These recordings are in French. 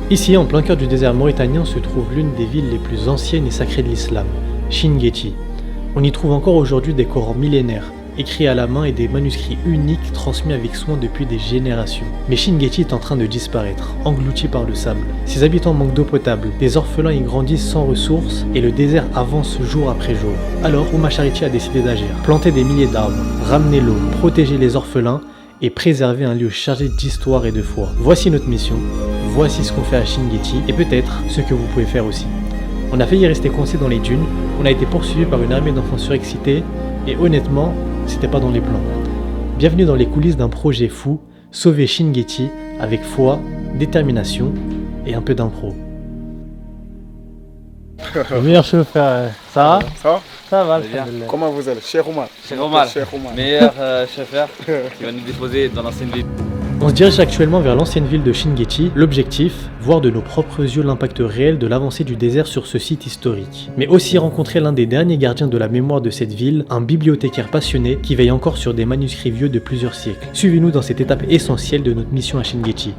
Ici, en plein cœur du désert mauritanien, se trouve l'une des villes les plus anciennes et sacrées de l'islam, Chinguetti. On y trouve encore aujourd'hui des Corans millénaires, écrits à la main et des manuscrits uniques transmis avec soin depuis des générations. Mais Chinguetti est en train de disparaître, englouti par le sable. Ses habitants manquent d'eau potable, des orphelins y grandissent sans ressources et le désert avance jour après jour. Alors, Oumma Charity a décidé d'agir, planter des milliers d'arbres, ramener l'eau, protéger les orphelins et préserver un lieu chargé d'histoire et de foi. Voici notre mission, voici ce qu'on fait à Chinguetti et peut-être ce que vous pouvez faire aussi. On a failli rester coincé dans les dunes, on a été poursuivi par une armée d'enfants surexcités et honnêtement, c'était pas dans les plans. Bienvenue dans les coulisses d'un projet fou, sauver Chinguetti avec foi, détermination et un peu d'impro. Le meilleur chauffeur, ça va? Ça va? Ça va, bien. Comment vous allez? Cheikh Omar. Cheikh Omar, Cheikh Omar. meilleur chauffeur qui va nous déposer dans l'ancienne ville. On se dirige actuellement vers l'ancienne ville de Chinguetti. L'objectif, voir de nos propres yeux l'impact réel de l'avancée du désert sur ce site historique. Mais aussi rencontrer l'un des derniers gardiens de la mémoire de cette ville, un bibliothécaire passionné qui veille encore sur des manuscrits vieux de plusieurs siècles. Suivez-nous dans cette étape essentielle de notre mission à Chinguetti.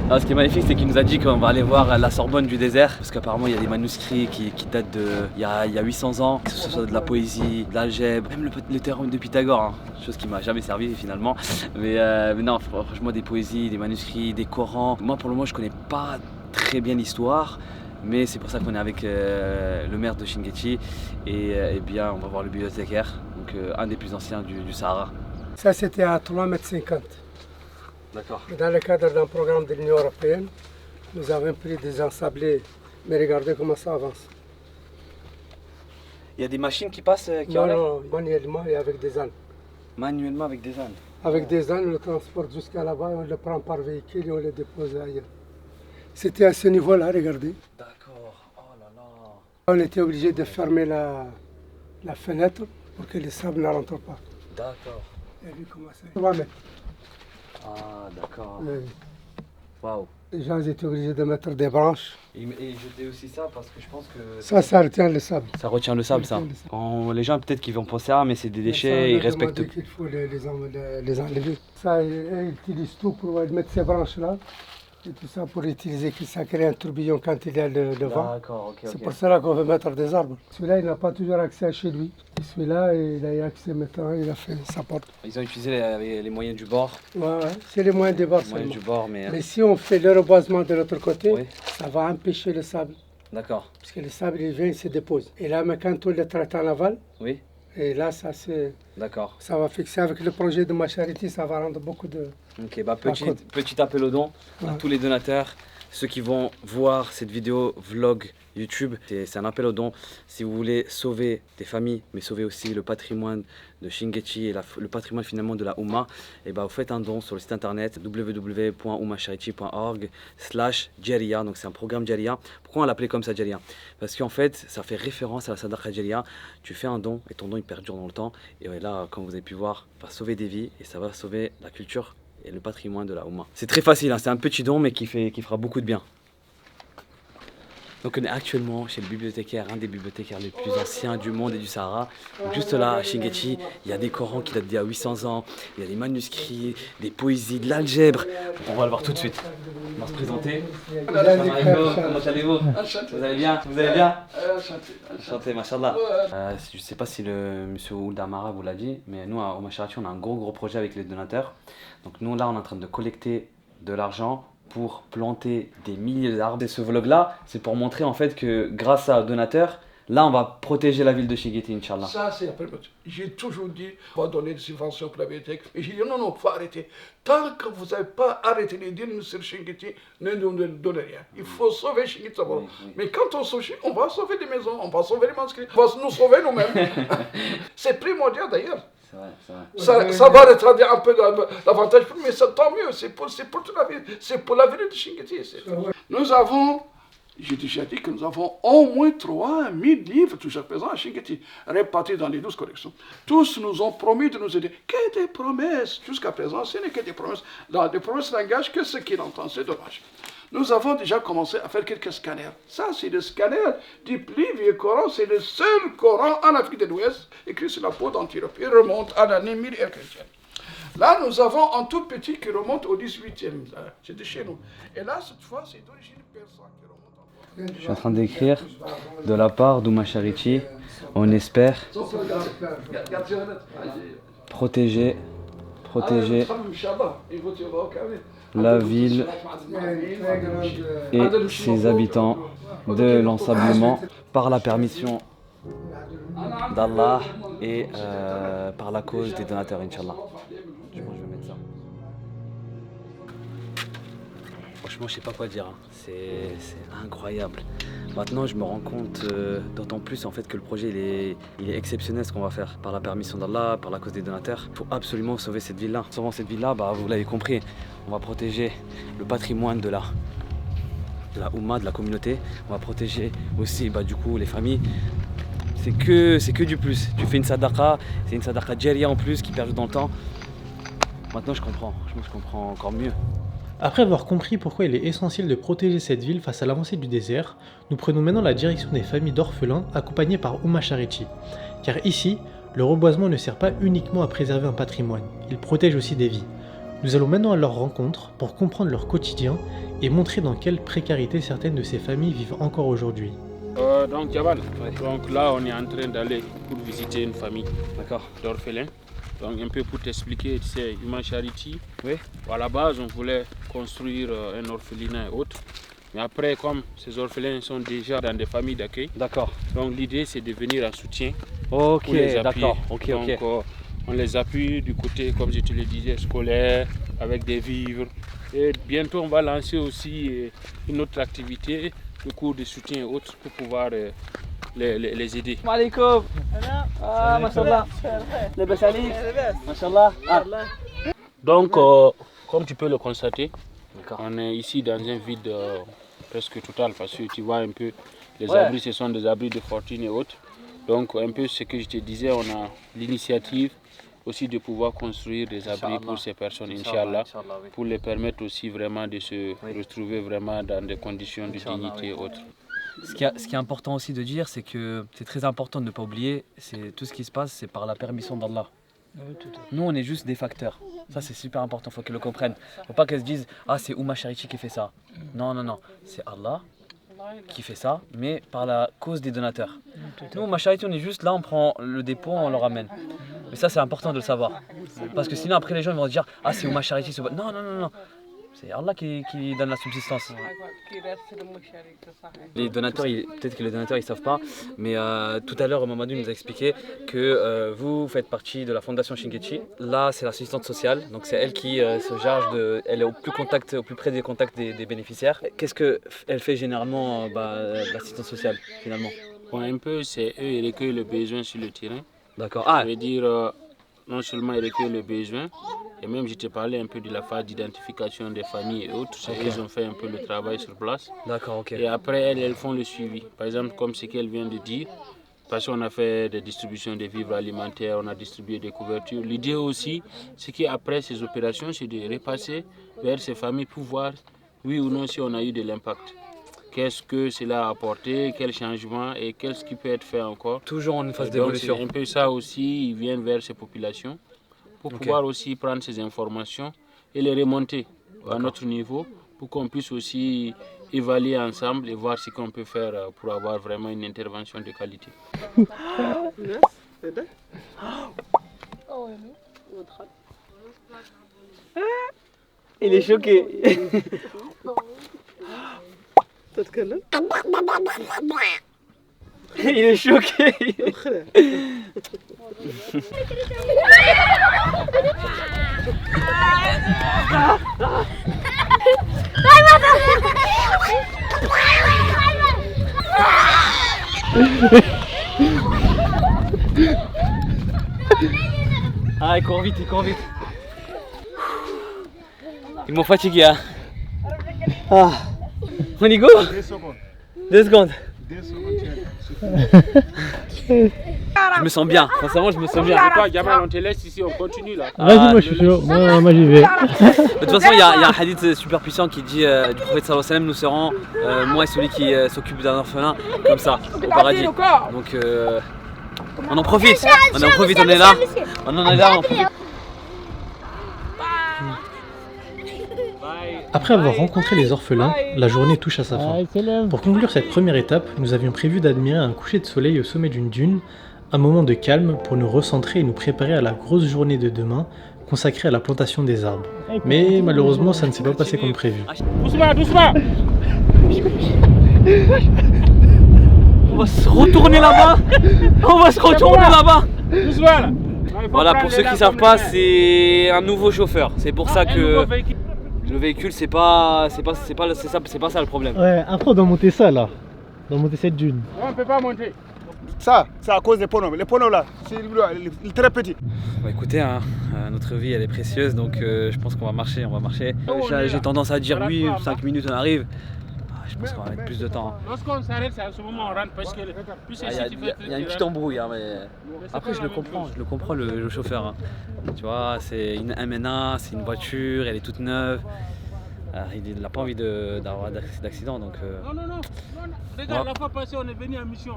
Alors, ce qui est magnifique, c'est qu'il nous a dit qu'on va aller voir la Sorbonne du désert, parce qu'apparemment il y a des manuscrits qui datent il y a 800 ans, que ce soit de la poésie, de l'algèbre, même le théorème de Pythagore, hein, chose qui m'a jamais servi finalement. Mais non, franchement, des poésies, des manuscrits, des Corans. Moi, pour le moment, je connais pas très bien l'histoire, mais c'est pour ça qu'on est avec le maire de Chinguetti et bien, on va voir le bibliothécaire, donc un des plus anciens du Sahara. Ça, c'était à 3,50 m. D'accord. Dans le cadre d'un programme de l'Union européenne, nous avons pris des ensablés, mais regardez comment ça avance. Il y a des machines qui passent Non, manuellement et avec des ânes. Manuellement avec des ânes. Avec des ânes, on le transporte jusqu'à là-bas, on le prend par véhicule et on le dépose ailleurs. C'était à ce niveau-là, regardez. D'accord, oh là là. On était obligé de fermer la fenêtre pour que le sable ne rentre pas. D'accord. Et lui, comment ça 3 mètres. Ah, d'accord. Oui. Waouh. Les gens étaient obligés de mettre des branches. Et jeter aussi ça parce que je pense que Ça retient le sable. ça retient le sable, ça. Les gens peut-être qu'ils vont penser mais c'est des déchets, ils respectent. Il faut les enlever. Ça, ils utilisent tout pour mettre ces branches-là et tout ça pour utiliser, que ça crée un tourbillon quand il y a le vent. D'accord, ok. C'est pour cela qu'on veut mettre des arbres. Celui-là, il n'a pas toujours accès à chez lui. Et celui-là, il a eu accès maintenant, il a fait sa porte. Ils ont utilisé les moyens du bord. Ouais, c'est les moyens des bords Les moyens seulement. du bord, mais. Mais si on fait le reboisement de l'autre côté, Oui. ça va empêcher le sable. D'accord. Parce que le sable, il vient, il se dépose. Et là, mais quand on le traite en aval, Oui. et là, ça va fixer avec le projet de Oumma Charity, ça va rendre beaucoup de... Ok, petit appel aux dons à tous les donateurs, ceux qui vont voir cette vidéo vlog YouTube. C'est un appel aux dons. Si vous voulez sauver des familles, mais sauver aussi le patrimoine de Chinguetti et le patrimoine finalement de la Oumma, et vous faites un don sur le site internet www.oumacharity.org/Djeria. Donc c'est un programme Djeria. Pourquoi on l'appelait comme ça Djeria? Parce qu'en fait, ça fait référence à la Sadaqa Djeria. Tu fais un don et ton don il perdure dans le temps. Et là, comme vous avez pu voir, va sauver des vies et ça va sauver la culture et le patrimoine de la Oumma. C'est très facile, hein, c'est un petit don mais qui fera beaucoup de bien. Donc on est actuellement chez le bibliothécaire, un des bibliothécaires les plus anciens du monde et du Sahara. Donc juste là, à Chinguetti, il y a des Corans qui datent d'il y a 800 ans, il y a des manuscrits, des poésies, de l'algèbre. On va le voir tout de suite. On va se présenter. Comment allez-vous? Vous allez bien? Vous allez bien? Enchanté, machallah. Je ne sais pas si le monsieur Ould Amara vous l'a dit, mais nous à Oumma Charity, on a un gros projet avec les donateurs. Donc nous là, on est en train de collecter de l'argent pour planter des milliers d'arbres. Et ce vlog là, c'est pour montrer en fait que grâce à donateurs, là on va protéger la ville de Chinguetti, Inch'Allah. Ça c'est après. J'ai toujours dit, on va donner des subventions pour la bibliothèque. Mais j'ai dit non, il faut arrêter. Tant que vous n'avez pas arrêté de dire sur Chinguetti, ne donnez rien. Il faut sauver Chinguetti d'abord. Oui. Mais quand on sauve Chinguetti, on va sauver des maisons, on va sauver les manuscrits, on va nous sauver nous-mêmes. C'est primordial d'ailleurs. C'est vrai. Ça va retarder un peu l'avantage, mais tant mieux, c'est pour toute la vie, c'est pour l'avenir de Chinguetti. Nous avons, j'ai déjà dit que nous avons au moins 3000 livres jusqu'à présent à Chinguetti, répartis dans les 12 collections. Tous nous ont promis de nous aider. Que des promesses! Jusqu'à présent, ce n'est que des promesses. Dans des promesses n'engagent que ce qu'il entend, c'est dommage. Nous avons déjà commencé à faire quelques scanners. Ça, c'est le scanner du plus vieux Coran. C'est le seul Coran en Afrique de l'Ouest écrit sur la peau d'Antilope. Il remonte à l'année 1000 chrétienne. Là, nous avons un tout petit qui remonte au 18e. C'est de chez nous. Et là, cette fois, c'est d'origine persane qui remonte. Je suis en train d'écrire de la part d'Ouma Charity. On espère protéger la ville et ses habitants de l'ensablement par la permission d'Allah et par la cause des donateurs, Inch'Allah. Je vais mettre ça. Franchement, je sais pas quoi dire, hein. C'est incroyable. Maintenant, je me rends compte d'autant plus en fait que le projet il est exceptionnel ce qu'on va faire. Par la permission d'Allah, par la cause des donateurs. Il faut absolument sauver cette ville-là. En sauvant cette ville-là, vous l'avez compris, on va protéger le patrimoine de la Oumma, de la communauté. On va protéger aussi du coup les familles. C'est que du plus. Tu fais une sadaqa, c'est une sadaqa djaria en plus qui perdure dans le temps. Maintenant, je comprends encore mieux. Après avoir compris pourquoi il est essentiel de protéger cette ville face à l'avancée du désert, nous prenons maintenant la direction des familles d'orphelins accompagnées par Ouma Charity. Car ici, le reboisement ne sert pas uniquement à préserver un patrimoine, il protège aussi des vies. Nous allons maintenant à leur rencontre pour comprendre leur quotidien et montrer dans quelle précarité certaines de ces familles vivent encore aujourd'hui. Donc Jabal, donc là on est en train d'aller pour visiter une famille d'orphelins. Donc un peu pour t'expliquer, tu sais, Ouma Charity, à la base on voulait construire un orphelinat et autres. Mais après, comme ces orphelins sont déjà dans des familles d'accueil, donc l'idée c'est de venir en soutien pour les appuyer. Donc on les appuie du côté, comme je te le disais, scolaire, avec des vivres. Et bientôt on va lancer aussi une autre activité, le cours de soutien et autres pour pouvoir les aider. Alaikum. Ah, mashallah. Mashallah. Donc, comme tu peux le constater, on est ici dans un vide presque total parce que tu vois un peu, les abris, ce sont des abris de fortune et autres. Donc, un peu ce que je te disais, on a l'initiative aussi de pouvoir construire des abris pour ces personnes, Inch'Allah, pour les permettre aussi vraiment de se retrouver vraiment dans des conditions de dignité et autres. Ce qui est important aussi de dire, c'est que c'est très important de ne pas oublier, c'est tout ce qui se passe, c'est par la permission d'Allah. Nous, on est juste des facteurs. Ça, c'est super important, il faut qu'ils le comprennent. Il ne faut pas qu'elles se disent « Ah, c'est Ouma Charity qui fait ça ». Non, c'est Allah qui fait ça, mais par la cause des donateurs. Nous, Ouma Charity, on est juste là, on prend le dépôt, on le ramène. Mais ça, c'est important de le savoir. Parce que sinon, après, les gens vont se dire « Ah, c'est Ouma Charity ». Non. C'est Allah qui donne la subsistance. Les donateurs, peut-être que les donateurs ils savent pas, mais tout à l'heure Mamadou nous a expliqué que vous faites partie de la fondation Shingechi. Là, c'est l'assistante sociale, donc c'est elle qui se charge elle est au plus près des contacts des bénéficiaires. Qu'est-ce qu'elle fait généralement, l'assistante sociale finalement? Un peu, c'est eux qui recueillent le besoin sur le terrain. D'accord. Ça veut dire non seulement ils recueillent le besoin, et même je t'ai parlé un peu de la phase d'identification des familles et autres. Ils ont fait un peu le travail sur place. D'accord, ok. Et après, elles font le suivi. Par exemple, comme ce qu'elle vient de dire, parce qu'on a fait des distributions de vivres alimentaires, on a distribué des couvertures. L'idée aussi, c'est qu'après ces opérations, c'est de repasser vers ces familles pour voir, oui ou non, si on a eu de l'impact. Qu'est-ce que cela a apporté, quel changement et qu'est-ce qui peut être fait encore. Toujours en phase d'évolution. C'est un peu ça aussi, ils viennent vers ces populations pour pouvoir aussi prendre ces informations et les remonter à notre niveau pour qu'on puisse aussi évaluer ensemble et voir ce qu'on peut faire pour avoir vraiment une intervention de qualité. Il est choqué. Il est choqué. Ah, il court vite. Ils m'ont fatigué, hein. Ah. On y go? 2 secondes. Je me sens bien, sincèrement je me sens bien. Toi, Gamal, on te laisse ici, on continue là. Vas-y, moi je suis chaud, moi j'y vais. De toute façon, il y a un hadith super puissant qui dit du prophète sallallahu alayhi wa sallam, nous serons, moi et celui qui s'occupe d'un orphelin, comme ça, au paradis. Donc on en profite, on est là, on en profite. Après avoir rencontré les orphelins, la journée touche à sa fin. Pour conclure cette première étape, nous avions prévu d'admirer un coucher de soleil au sommet d'une dune, un moment de calme pour nous recentrer et nous préparer à la grosse journée de demain, consacrée à la plantation des arbres. Mais malheureusement, ça ne s'est pas passé comme prévu. Doucement, doucement. On va se retourner là-bas. On va se retourner là-bas. Doucement là. Voilà, pour ceux qui ne savent pas, c'est un nouveau chauffeur. C'est pour ça que le véhicule, c'est pas ça le problème. Ouais, après on doit monter ça là. On doit monter cette dune. On ne peut pas monter. Ça, c'est à cause des poneaux. Les poneaux là, c'est très petit. Bah écoutez, hein, notre vie elle est précieuse, donc je pense qu'on va marcher, J'ai tendance à dire oui, 5 minutes on arrive. Je pense qu'on va mettre plus de temps. Lorsqu'on s'arrête, c'est à ce moment où on rentre parce que Il y a une petite embrouille, hein, mais après je le comprends le chauffeur. Hein. Tu vois, c'est une MNA, c'est une voiture, elle est toute neuve. Il n'a pas envie d'avoir d'accident, donc... Non. Regarde, la fois passée, on est venu en mission.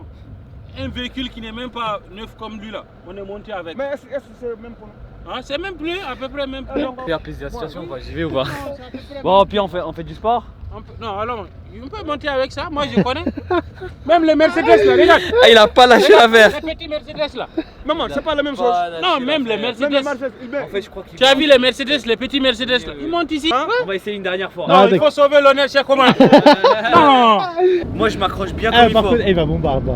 Un véhicule qui n'est même pas neuf comme lui là, on est monté avec. Mais est-ce que c'est même pour nous? C'est même plus, à peu près même plus. Faire plaisir la situation, quoi. J'y vais ou pas? Bon, puis on fait du sport? Non, alors, on peut monter avec ça, moi je connais. Même les Mercedes là, regarde. Ah, il a pas lâché l'affaire. Les petits Mercedes là. Maman, c'est pas la même chose. Non, même les Mercedes. En fait, je crois qu'il... Tu as vu les Mercedes, les petits Mercedes là, ils montent ici. On va essayer une dernière fois. Non, il faut sauver l'honneur chez comment. Non. Moi, je m'accroche bien comme il faut. Par contre, il va bombarder.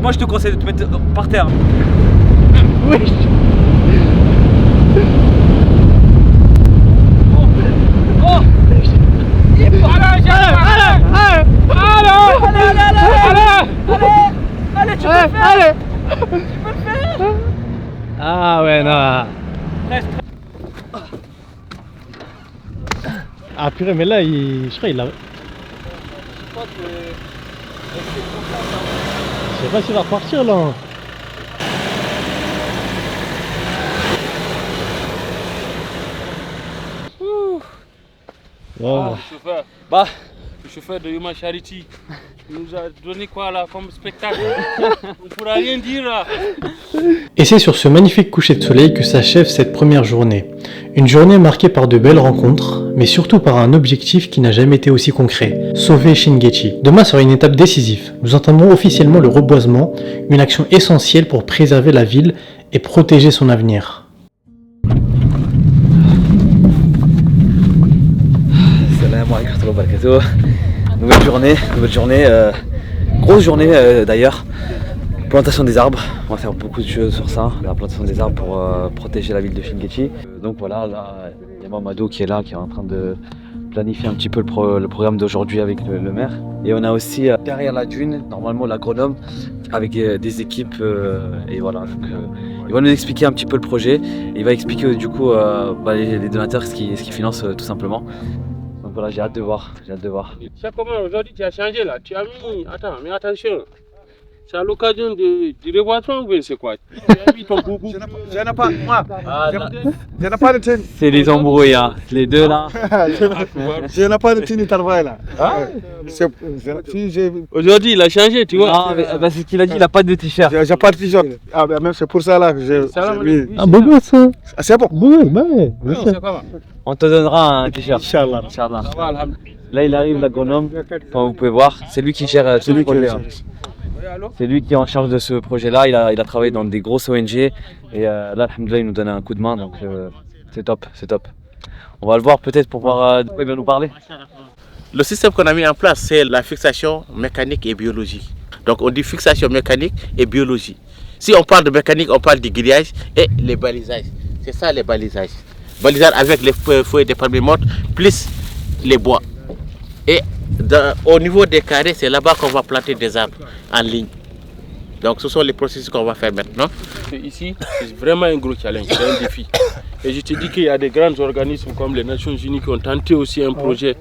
Moi, je te conseille de te mettre par terre. Oui. Allez, tu peux le faire. Allez. Tu peux le faire. Ah ouais, non. Ah purée, mais là, je crois qu'il a... Je sais pas s'il va repartir là. Oh, le chauffeur de Human Charity nous a donné quoi là comme spectacle. On ne pourra rien dire là. Et c'est sur ce magnifique coucher de soleil que s'achève cette première journée. Une journée marquée par de belles rencontres, mais surtout par un objectif qui n'a jamais été aussi concret, sauver Shingechi. Demain sera une étape décisive. Nous entamons officiellement le reboisement, une action essentielle pour préserver la ville et protéger son avenir. Salam alaikum wa barakatuh. Nouvelle journée, grosse journée d'ailleurs. Plantation des arbres, on va faire beaucoup de choses sur ça, la plantation des arbres pour protéger la ville de Shingechi. Donc voilà, là il y a Mamadou qui est là, qui est en train de planifier un petit peu le programme d'aujourd'hui avec le maire. Et on a aussi derrière la dune, normalement l'agronome, avec des équipes et voilà. Donc, il va nous expliquer un petit peu le projet, et il va expliquer du coup les donateurs ce qu'ils financent tout simplement. Donc voilà, j'ai hâte de voir. C'est comment aujourd'hui tu as changé là, tu as mis... Attends, mais attention. C'est à l'occasion du reboisement ou bien c'est quoi? Tu as mis ton gougou. Je n'ai pas, moi, je n'ai pas de tenue. C'est les embrouilles, hein. Les deux là. Je n'ai pas de tenue de travail là. Aujourd'hui il a changé, tu vois. C'est ce qu'il a dit, il n'a pas de t-shirt. J'ai pas de t-shirt. Ah, ben même c'est pour ça là que j'ai. Ah, bon ça. C'est bon. Ouais. On te donnera un t-shirt. Inch'Allah. Là il arrive l'agronome, comme vous pouvez voir, c'est lui qui gère ce projet. C'est lui qui est en charge de ce projet-là, il a travaillé dans des grosses ONG et là, alhamdoulilah, il nous donne un coup de main, donc c'est top. On va le voir peut-être pour voir de quoi il va nous parler. Le système qu'on a mis en place, c'est la fixation mécanique et biologie. Donc on dit fixation mécanique et biologie. Si on parle de mécanique, on parle du grillage et les balisages. C'est ça les balisages. Balisage avec les feuilles de palmier mortes plus les bois. Et au niveau des carrés, c'est là-bas qu'on va planter des arbres en ligne. Donc ce sont les processus qu'on va faire maintenant. Ici, c'est vraiment un gros challenge, c'est un défi. Et je te dis qu'il y a des grands organismes comme les Nations Unies qui ont tenté aussi un projet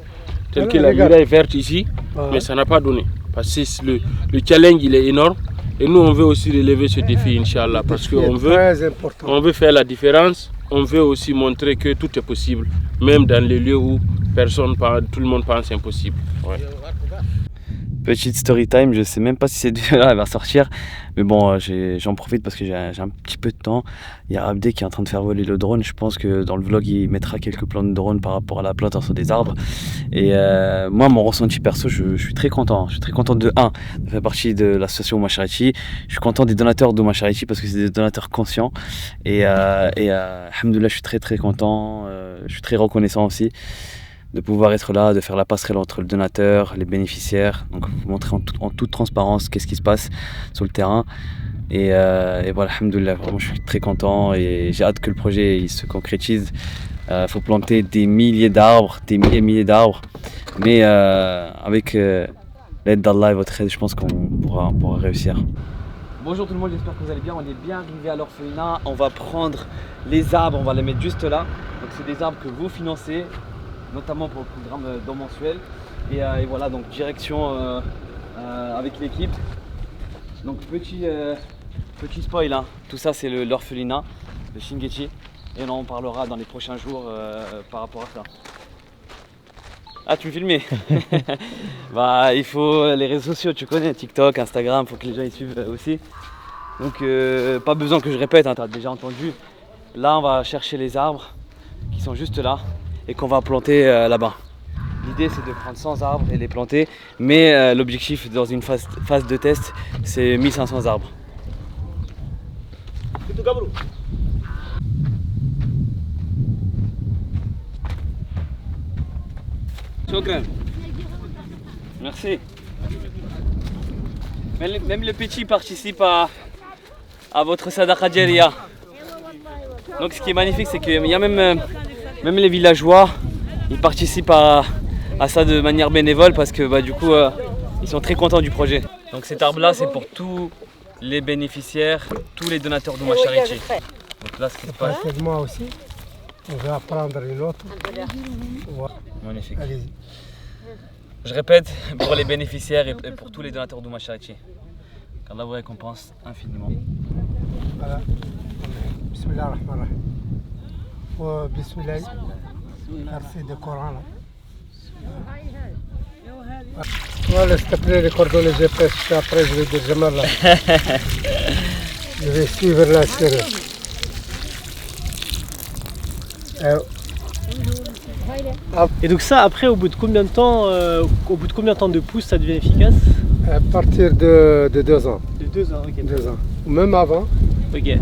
tel que la muraille verte ici, mais ça n'a pas donné. Parce que le challenge il est énorme. Et nous on veut aussi relever ce défi, Inch'Allah, parce qu'on veut faire la différence. On veut aussi montrer que tout est possible, même dans les lieux où tout le monde pense impossible. Ouais. Petite story time, je sais même pas si cette vidéo-là va sortir, mais bon, j'en profite parce que j'ai un petit peu de temps. Il y a Abdé qui est en train de faire voler le drone. Je pense que dans le vlog, il mettra quelques plans de drone par rapport à la plantation des arbres. Et moi, mon ressenti perso, je suis très content. Je suis très content de faire partie de l'association Ouma Charity. Je suis content des donateurs d'Ouma Charity parce que c'est des donateurs conscients. Et alhamdoulilah, je suis très content. Je suis très reconnaissant aussi de pouvoir être là, de faire la passerelle entre le donateur, les bénéficiaires, donc vous montrer en toute transparence qu'est-ce qui se passe sur le terrain. Et voilà, alhamdoulilah, vraiment je suis très content et j'ai hâte que le projet il se concrétise. Faut planter des milliers d'arbres, des milliers d'arbres, mais avec l'aide d'Allah et votre aide, je pense qu'on pourra réussir. Bonjour tout le monde, j'espère que vous allez bien. On est bien arrivé à l'orphelinat. On va prendre les arbres, on va les mettre juste là. Donc c'est des arbres que vous financez, notamment pour le programme don mensuel. Et voilà, donc direction avec l'équipe. Donc petit spoil, hein. Tout ça c'est l'orphelinat de Shingechi. Et on en parlera dans les prochains jours par rapport à ça. Ah, tu me filmais? Bah, il faut les réseaux sociaux, tu connais, TikTok, Instagram, il faut que les gens y suivent aussi. Donc pas besoin que je répète, hein, tu as déjà entendu. Là, on va chercher les arbres qui sont juste là et qu'on va planter là-bas. L'idée, c'est de prendre 100 arbres et les planter, mais l'objectif dans une phase de test, c'est 1500 arbres. Merci. Même le petit participe à votre sadaqa jariya. Donc ce qui est magnifique, c'est qu'il y a même les villageois, ils participent à ça de manière bénévole parce que bah, du coup ils sont très contents du projet. Donc cet arbre là c'est pour tous les bénéficiaires, tous les donateurs d'Ouma Charity. Donc là ce qui se passe. Moi aussi, on va prendre une autre. Magnifique. Allez-y. Je répète, pour les bénéficiaires et pour tous les donateurs d'Ouma Charity. qu'Allah vous récompense infiniment. Voilà. Bismillah ar-Rahman ar-Rahim. Bismillah. Merci de Coran là. Voilà, s'il te plaît, les coordonnées GPS, après je vais dire Jamal là. Je vais suivre la série. Et donc ça, après, au bout de combien de temps de pousse ça devient efficace? À partir de 2 ans. De 2 ans, ok. 2 ans. Même avant. Ok.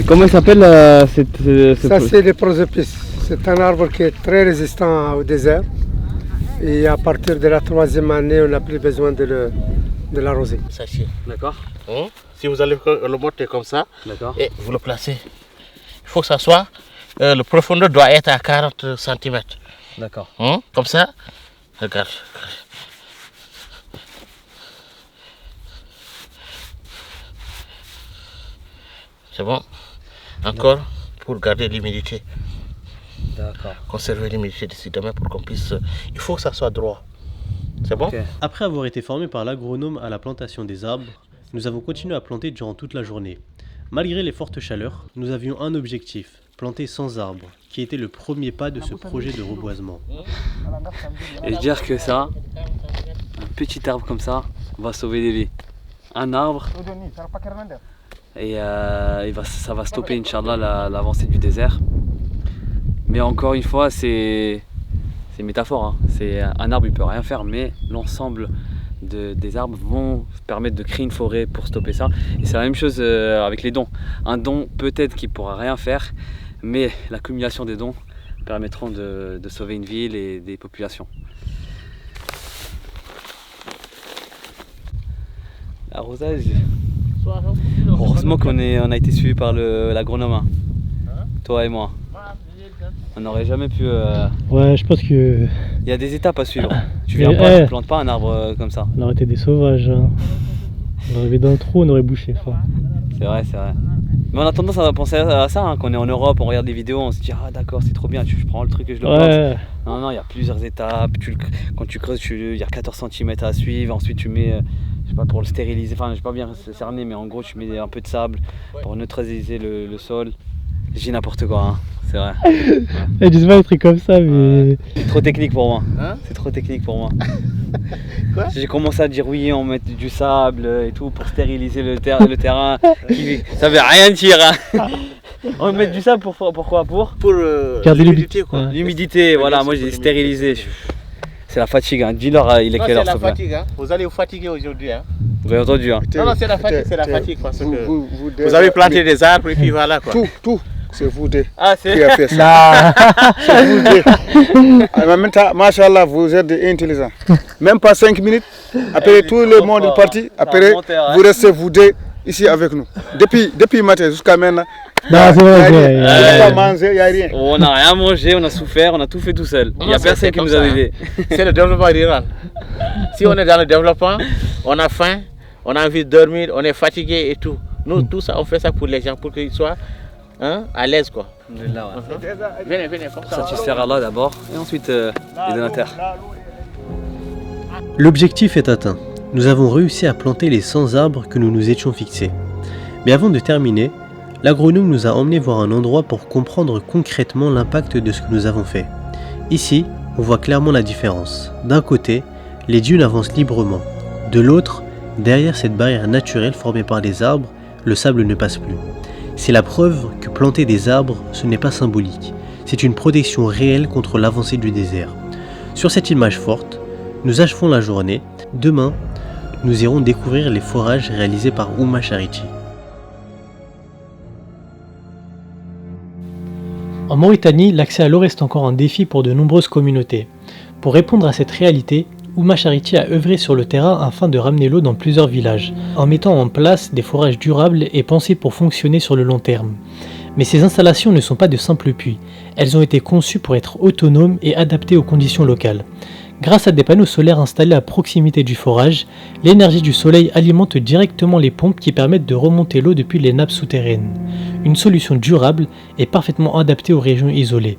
Comment il s'appelle Ça, c'est le prosopis. C'est un arbre qui est très résistant au désert. Et à partir de la 3e année, on n'a plus besoin de l'arroser. Sachez. D'accord. Si vous allez le monter comme ça, D'accord. et vous le placez, il faut que ça soit, le profondeur doit être à 40 cm. D'accord. Comme ça, regarde. C'est bon. Encore pour garder l'humidité. D'accord. Conserver l'humidité d'ici demain pour qu'on puisse. Il faut que ça soit droit. C'est bon? Okay. Après avoir été formé par l'agronome à la plantation des arbres, nous avons continué à planter durant toute la journée. Malgré les fortes chaleurs, nous avions un objectif, planter 100 arbres, qui était le premier pas de ce projet de reboisement. Et dire que ça, un petit arbre comme ça, va sauver des vies. Un arbre, et ça va stopper, Inch'Allah, l'avancée du désert. Mais encore une fois, c'est métaphore. Hein. C'est un arbre, il peut rien faire, mais l'ensemble des arbres vont permettre de créer une forêt pour stopper ça. Et c'est la même chose avec les dons. Un don, peut-être qu'il ne pourra rien faire, mais l'accumulation des dons permettront de sauver une ville et des populations. L'arrosage. Heureusement qu'on a été suivi par l'agronome, hein. Toi et moi. On n'aurait jamais pu. Ouais, je pense que. Il y a des étapes à suivre. Tu viens pas, tu plantes pas un arbre comme ça. On aurait été des sauvages. Hein. On aurait été dans le trou, on aurait bouché. C'est vrai, c'est vrai. Mais on a tendance à penser à ça, hein, quand on est en Europe, on regarde des vidéos, on se dit ah d'accord, c'est trop bien, je prends le truc et je le plante. Non, non, il y a plusieurs étapes. Quand tu creuses, il y a 14 cm à suivre. Ensuite, tu mets, je sais pas, pour le stériliser, enfin, je sais pas bien cerner, mais en gros, tu mets un peu de sable pour neutraliser le sol. J'ai n'importe quoi. Hein. C'est vrai. Je dis pas des trucs comme ça, mais... C'est trop technique pour moi. Hein? C'est trop technique pour moi. Quoi? J'ai commencé à dire oui, on met du sable et tout pour stériliser le terrain. Ça veut rien dire. Hein. On va mettre du sable pourquoi? Pour garder l'humidité, quoi. L'humidité, voilà, moi j'ai stérilisé. C'est la fatigue, hein. Dis-leur, il est quelle heure? C'est la fatigue, hein. Vous allez vous fatiguer aujourd'hui. Hein. Vous avez entendu, hein. Non, c'est la fatigue parce que vous avez planté des arbres et puis voilà quoi. Tout, c'est vous deux Ah, qui a fait ça. C'est vous deux. En même temps, machallah, vous êtes intelligents. Même pas 5 minutes, après tout le monde est parti, après vous restez vous deux ici avec nous. Depuis matin jusqu'à maintenant. Non, c'est vrai, on n'a pas mangé, il n'y a rien. On n'a rien mangé, on a souffert, on a tout fait tout seul. Il n'y a personne qui nous a aidés. C'est le développement rural. Si on est dans le développement, on a faim, on a envie de dormir, on est fatigué et tout. Nous, tout ça, on fait ça pour les gens, pour qu'ils soient à l'aise, quoi. Venez, comme ça. Satisfaire Allah d'abord et ensuite les donateurs. L'objectif est atteint. Nous avons réussi à planter les 100 arbres que nous nous étions fixés. Mais avant de terminer, l'agronome nous a emmenés voir un endroit pour comprendre concrètement l'impact de ce que nous avons fait. Ici, on voit clairement la différence. D'un côté, les dunes avancent librement. De l'autre, derrière cette barrière naturelle formée par les arbres, le sable ne passe plus. C'est la preuve que planter des arbres, ce n'est pas symbolique. C'est une protection réelle contre l'avancée du désert. Sur cette image forte, nous achevons la journée. Demain, nous irons découvrir les forages réalisés par Ouma Charity. En Mauritanie, l'accès à l'eau reste encore un défi pour de nombreuses communautés. Pour répondre à cette réalité, Ouma Charity a œuvré sur le terrain afin de ramener l'eau dans plusieurs villages, en mettant en place des forages durables et pensés pour fonctionner sur le long terme. Mais ces installations ne sont pas de simples puits, elles ont été conçues pour être autonomes et adaptées aux conditions locales. Grâce à des panneaux solaires installés à proximité du forage, l'énergie du soleil alimente directement les pompes qui permettent de remonter l'eau depuis les nappes souterraines. Une solution durable et parfaitement adaptée aux régions isolées.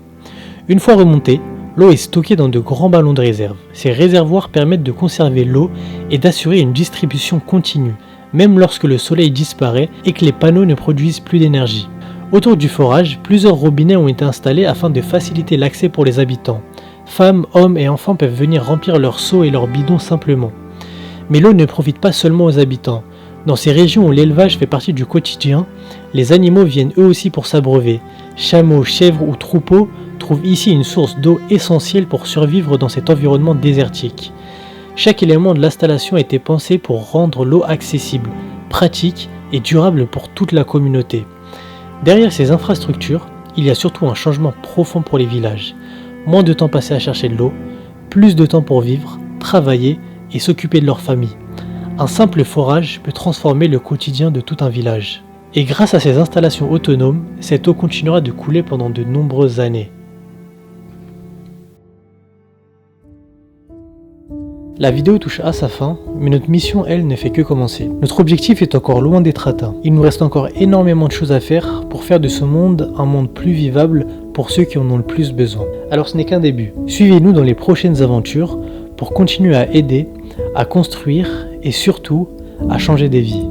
Une fois remontée, l'eau est stockée dans de grands ballons de réserve. Ces réservoirs permettent de conserver l'eau et d'assurer une distribution continue, même lorsque le soleil disparaît et que les panneaux ne produisent plus d'énergie. Autour du forage, plusieurs robinets ont été installés afin de faciliter l'accès pour les habitants. Femmes, hommes et enfants peuvent venir remplir leurs seaux et leurs bidons simplement. Mais l'eau ne profite pas seulement aux habitants. Dans ces régions où l'élevage fait partie du quotidien, les animaux viennent eux aussi pour s'abreuver. Chameaux, chèvres ou troupeaux trouvent ici une source d'eau essentielle pour survivre dans cet environnement désertique. Chaque élément de l'installation a été pensé pour rendre l'eau accessible, pratique et durable pour toute la communauté. Derrière ces infrastructures, il y a surtout un changement profond pour les villages. Moins de temps passé à chercher de l'eau, plus de temps pour vivre, travailler et s'occuper de leur famille. Un simple forage peut transformer le quotidien de tout un village. Et grâce à ces installations autonomes, cette eau continuera de couler pendant de nombreuses années. La vidéo touche à sa fin, mais notre mission, elle, ne fait que commencer. Notre objectif est encore loin d'être atteint. Il nous reste encore énormément de choses à faire pour faire de ce monde un monde plus vivable pour ceux qui en ont le plus besoin. Alors ce n'est qu'un début. Suivez-nous dans les prochaines aventures pour continuer à aider, à construire et surtout à changer des vies.